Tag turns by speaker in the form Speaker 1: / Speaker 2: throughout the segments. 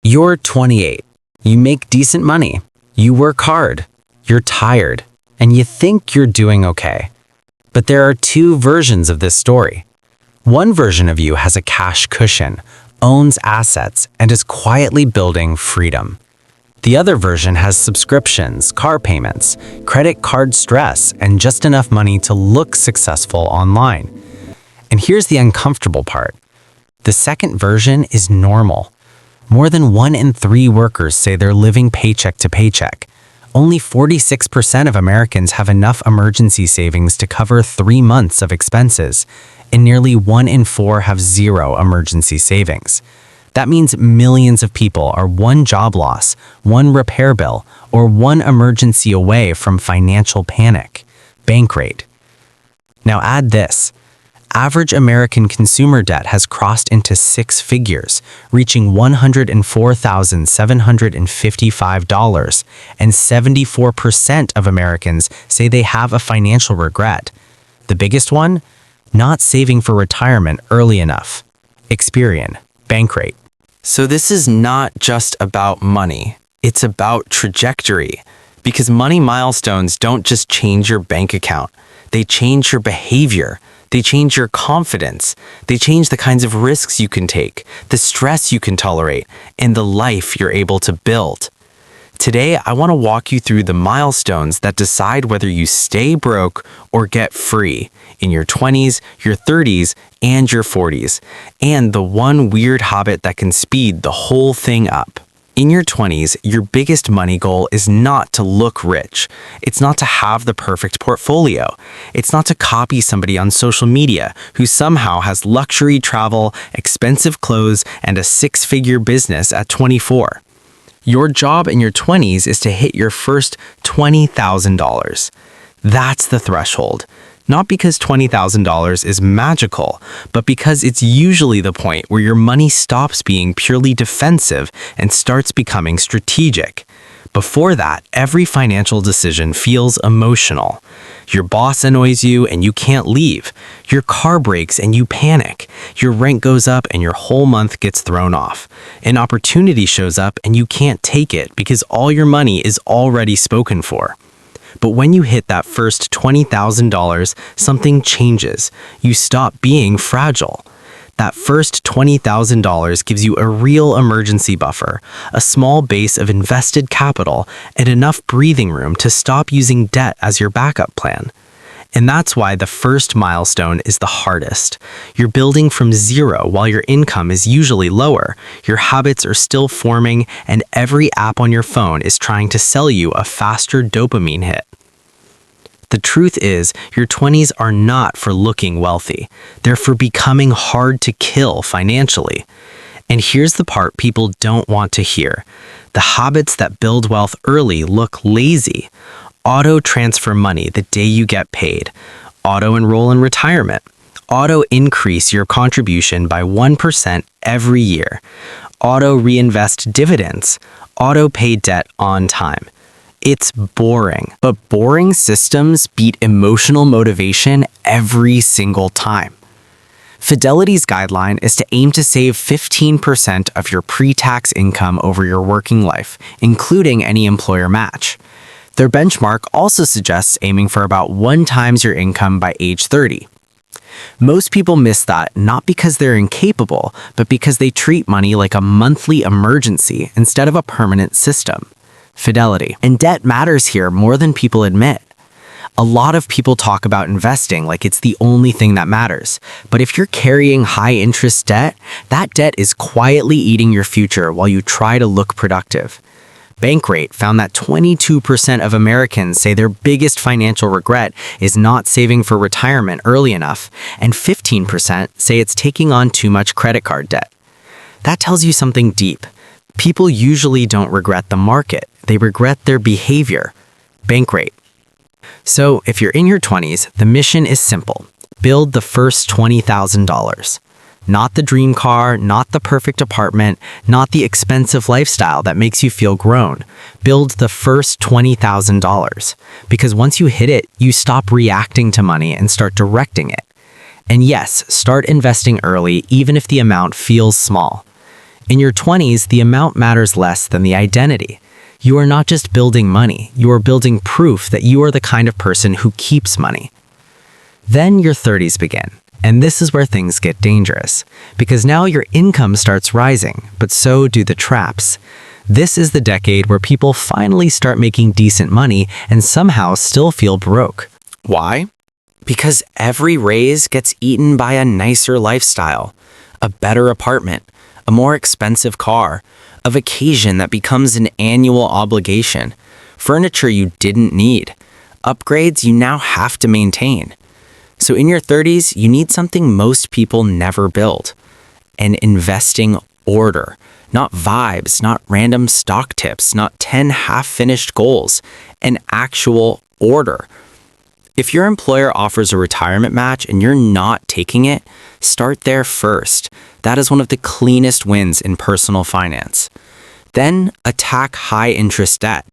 Speaker 1: You're 28. You make decent money. You work hard. You're tired. And you think you're doing okay. But there are two versions of this story. One version of you has a cash cushion, owns assets, and is quietly building freedom. The other version has subscriptions, car payments, credit card stress, and just enough money to look successful online. And here's the uncomfortable part. The second version is normal. More than 1 in 3 workers say they're living paycheck to paycheck. Only 46% of Americans have enough emergency savings to cover 3 months of expenses, and nearly 1 in 4 have zero emergency savings. That means millions of people are one job loss, one repair bill, or one emergency away from financial panic. Bank rate. Now add this. Average American consumer debt has crossed into 6 figures, reaching $104,755, and 74% of Americans say they have a financial regret. The biggest one? Not saving for retirement early enough. Experian, bank rate.
Speaker 2: So this is not just about money. It's about trajectory. Because money milestones don't just change your bank account. They change your behavior. They change your confidence. They change the kinds of risks you can take, the stress you can tolerate, and the life you're able to build. Today, I want to walk you through the milestones that decide whether you stay broke or get free in your 20s, your 30s, and your 40s, and the one weird habit that can speed the whole thing up. In your 20s, your biggest money goal is not to look rich. It's not to have the perfect portfolio. It's not to copy somebody on social media who somehow has luxury travel, expensive clothes, and a 6-figure business at 24. Your job in your 20s is to hit your first $20,000. That's the threshold. Not because $20,000 is magical, but because it's usually the point where your money stops being purely defensive and starts becoming strategic. Before that, every financial decision feels emotional. Your boss annoys you and you can't leave. Your car breaks and you panic. Your rent goes up and your whole month gets thrown off. An opportunity shows up and you can't take it because all your money is already spoken for. But when you hit that first $20,000, something changes. You stop being fragile. That first $20,000 gives you a real emergency buffer, a small base of invested capital, and enough breathing room to stop using debt as your backup plan. And that's why the first milestone is the hardest. You're building from zero while your income is usually lower, your habits are still forming, and every app on your phone is trying to sell you a faster dopamine hit. The truth is, your 20s are not for looking wealthy. They're for becoming hard to kill financially. And here's the part people don't want to hear. The habits that build wealth early look lazy. Auto-transfer money the day you get paid. Auto-enroll in retirement. Auto-increase your contribution by 1% every year. Auto-reinvest dividends. Auto-pay debt on time. It's boring, but boring systems beat emotional motivation every single time. Fidelity's guideline is to aim to save 15% of your pre-tax income over your working life, including any employer match. Their benchmark also suggests aiming for about 1 times your income by age 30. Most people miss that not because they're incapable, but because they treat money like a monthly emergency instead of a permanent system. Fidelity. And debt matters here more than people admit. A lot of people talk about investing like it's the only thing that matters. But if you're carrying high-interest debt, that debt is quietly eating your future while you try to look productive. Bankrate found that 22% of Americans say their biggest financial regret is not saving for retirement early enough, and 15% say it's taking on too much credit card debt. That tells you something deep. People usually don't regret the market, they regret their behavior. Bankrate. So, if you're in your 20s, the mission is simple. Build the first $20,000. Not the dream car, not the perfect apartment, not the expensive lifestyle that makes you feel grown. Build the first $20,000. Because once you hit it, you stop reacting to money and start directing it. And yes, start investing early even if the amount feels small. In your 20s, the amount matters less than the identity. You are not just building money, you are building proof that you are the kind of person who keeps money. Then your 30s begin, and this is where things get dangerous, because now your income starts rising, but so do the traps. This is the decade where people finally start making decent money and somehow still feel broke.
Speaker 1: Why? Because every raise gets eaten by a nicer lifestyle, a better apartment, a more expensive car, a vacation that becomes an annual obligation, furniture you didn't need, upgrades you now have to maintain. So in your 30s, you need something most people never build: an investing order. Not vibes, not random stock tips, not 10 half-finished goals, an actual order. If your employer offers a retirement match and you're not taking it, start there first. That is one of the cleanest wins in personal finance. Then attack high-interest debt.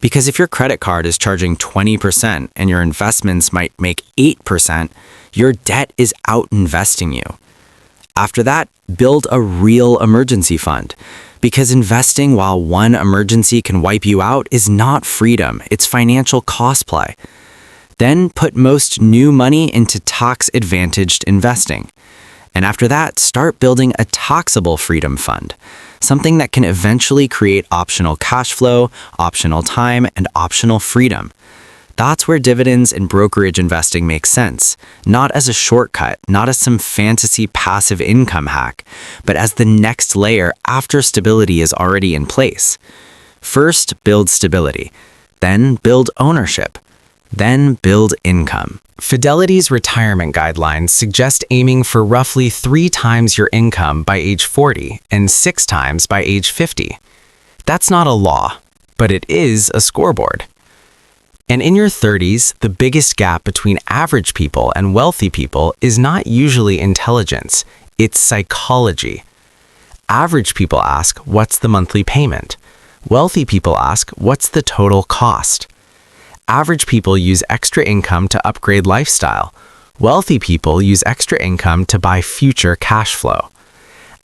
Speaker 1: Because if your credit card is charging 20% and your investments might make 8%, your debt is out-investing you. After that, build a real emergency fund. Because investing while one emergency can wipe you out is not freedom, it's financial cosplay. Then put most new money into tax-advantaged investing. And after that, start building a taxable freedom fund, something that can eventually create optional cash flow, optional time, and optional freedom. That's where dividends and brokerage investing make sense, not as a shortcut, not as some fantasy passive income hack, but as the next layer after stability is already in place. First, build stability, then build ownership, then build income. Fidelity's retirement guidelines suggest aiming for roughly 3 times your income by age 40 and 6 times by age 50. That's not a law, but it is a scoreboard. And in your 30s, the biggest gap between average people and wealthy people is not usually intelligence, it's psychology. Average people ask, what's the monthly payment? Wealthy people ask, what's the total cost? Average people use extra income to upgrade lifestyle. Wealthy people use extra income to buy future cash flow.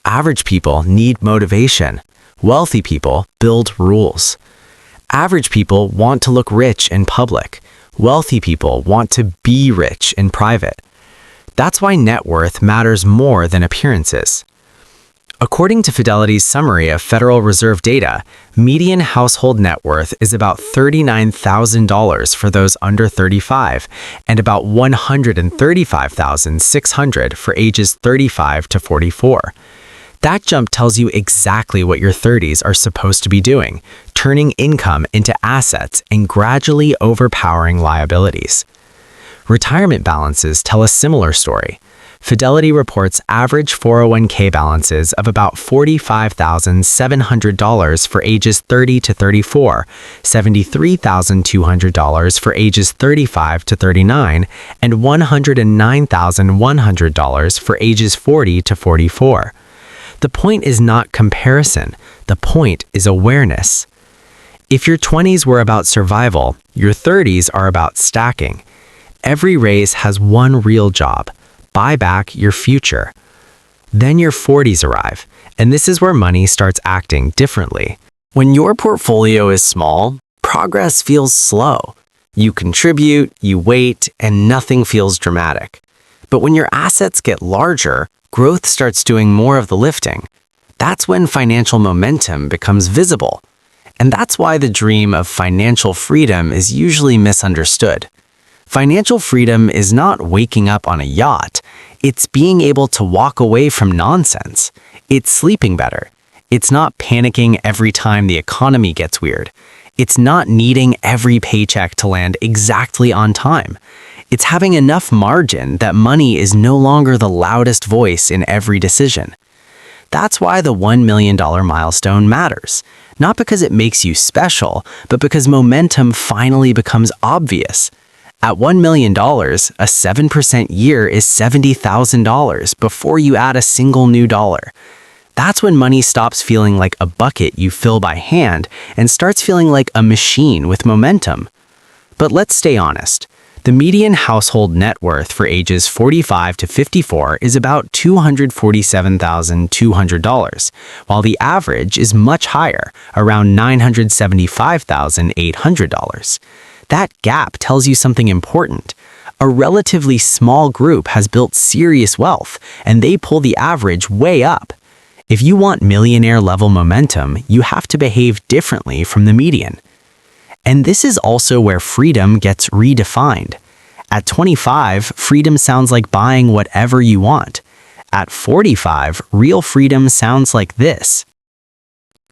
Speaker 1: Average people need motivation. Wealthy people build rules. Average people want to look rich in public. Wealthy people want to be rich in private. That's why net worth matters more than appearances. According to Fidelity's summary of Federal Reserve data, median household net worth is about $39,000 for those under 35 and about $135,600 for ages 35 to 44. That jump tells you exactly what your 30s are supposed to be doing, turning income into assets and gradually overpowering liabilities. Retirement balances tell a similar story. Fidelity reports average 401k balances of about $45,700 for ages 30 to 34, $73,200 for ages 35 to 39, and $109,100 for ages 40 to 44. The point is not comparison. The point is awareness. If your 20s were about survival, your 30s are about stacking. Every raise has one real job: buy back your future. Then your 40s arrive, and this is where money starts acting differently. When your portfolio is small, progress feels slow. You contribute, you wait, and nothing feels dramatic. But when your assets get larger, growth starts doing more of the lifting. That's when financial momentum becomes visible. And that's why the dream of financial freedom is usually misunderstood. Financial freedom is not waking up on a yacht. It's being able to walk away from nonsense. It's sleeping better. It's not panicking every time the economy gets weird. It's not needing every paycheck to land exactly on time. It's having enough margin that money is no longer the loudest voice in every decision. That's why the $1 million milestone matters. Not because it makes you special, but because momentum finally becomes obvious. At $1 million, a 7% year is $70,000 before you add a single new dollar. That's when money stops feeling like a bucket you fill by hand and starts feeling like a machine with momentum. But let's stay honest.
Speaker 2: The median household net worth for ages 45 to 54 is about $247,200, while the average is much higher, around $975,800. That gap tells you something important. A relatively small group has built serious wealth, and they pull the average way up. If you want millionaire-level momentum, you have to behave differently from the median. And this is also where freedom gets redefined. At 25, freedom sounds like buying whatever you want. At 45, real freedom sounds like this.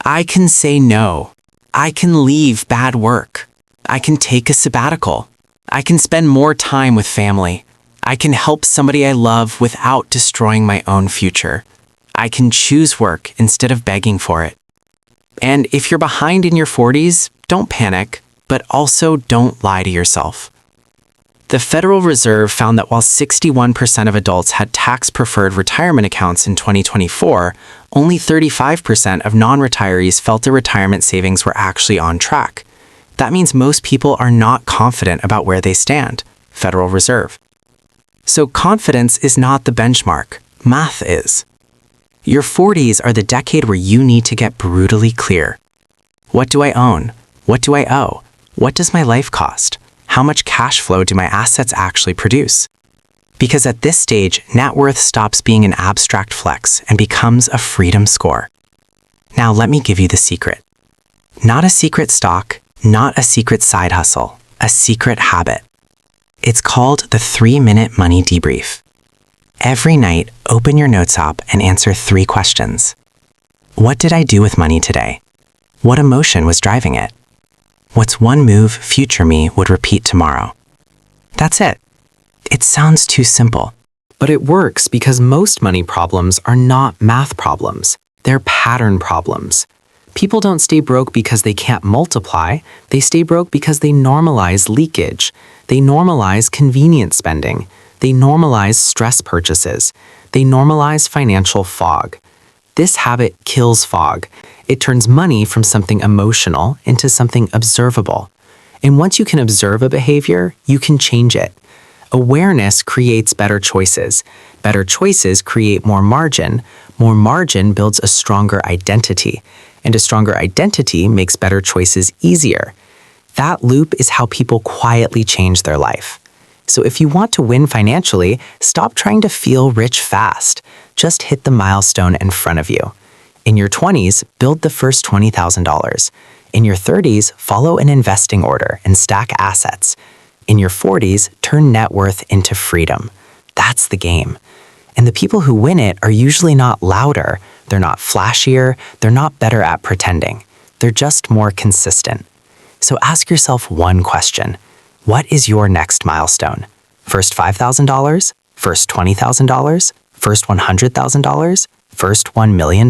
Speaker 1: I can say no. I can leave bad work. I can take a sabbatical. I can spend more time with family. I can help somebody I love without destroying my own future. I can choose work instead of begging for it. And if you're behind in your 40s, don't panic, but also don't lie to yourself. The Federal Reserve found that while 61% of adults had tax-preferred retirement accounts in 2024, only 35% of non-retirees felt their retirement savings were actually on track. That means most people are not confident about where they stand. Federal Reserve. So confidence is not the benchmark. Math is. Your 40s are the decade where you need to get brutally clear. What do I own? What do I owe? What does my life cost? How much cash flow do my assets actually produce? Because at this stage, net worth stops being an abstract flex and becomes a freedom score. Now let me give you the secret. Not a secret stock, not a secret side hustle, a secret habit. It's called the 3-minute money debrief. Every night, open your notes app and answer 3 questions. What did I do with money today? What emotion was driving it? What's one move future me would repeat tomorrow? That's it. It sounds too simple.
Speaker 2: But it works because most money problems are not math problems. They're pattern problems. People don't stay broke because they can't multiply. They stay broke because they normalize leakage. They normalize convenience spending. They normalize stress purchases. They normalize financial fog. This habit kills fog. It turns money from something emotional into something observable. And once you can observe a behavior, you can change it. Awareness creates better choices. Better choices create more margin. More margin builds a stronger identity. And a stronger identity makes better choices easier. That loop is how people quietly change their life. So if you want to win financially, stop trying to feel rich fast. Just hit the milestone in front of you. In your 20s, build the first $20,000. In your 30s, follow an investing order and stack assets. In your 40s, turn net worth into freedom. That's the game. And the people who win it are usually not louder, they're not flashier, they're not better at pretending. They're just more consistent. So ask yourself one question. What is your next milestone? First $5,000? First $20,000? First $100,000? First $1 million?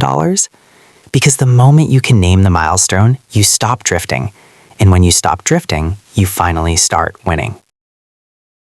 Speaker 2: Because the moment you can name the milestone, you stop drifting. And when you stop drifting, you finally start winning.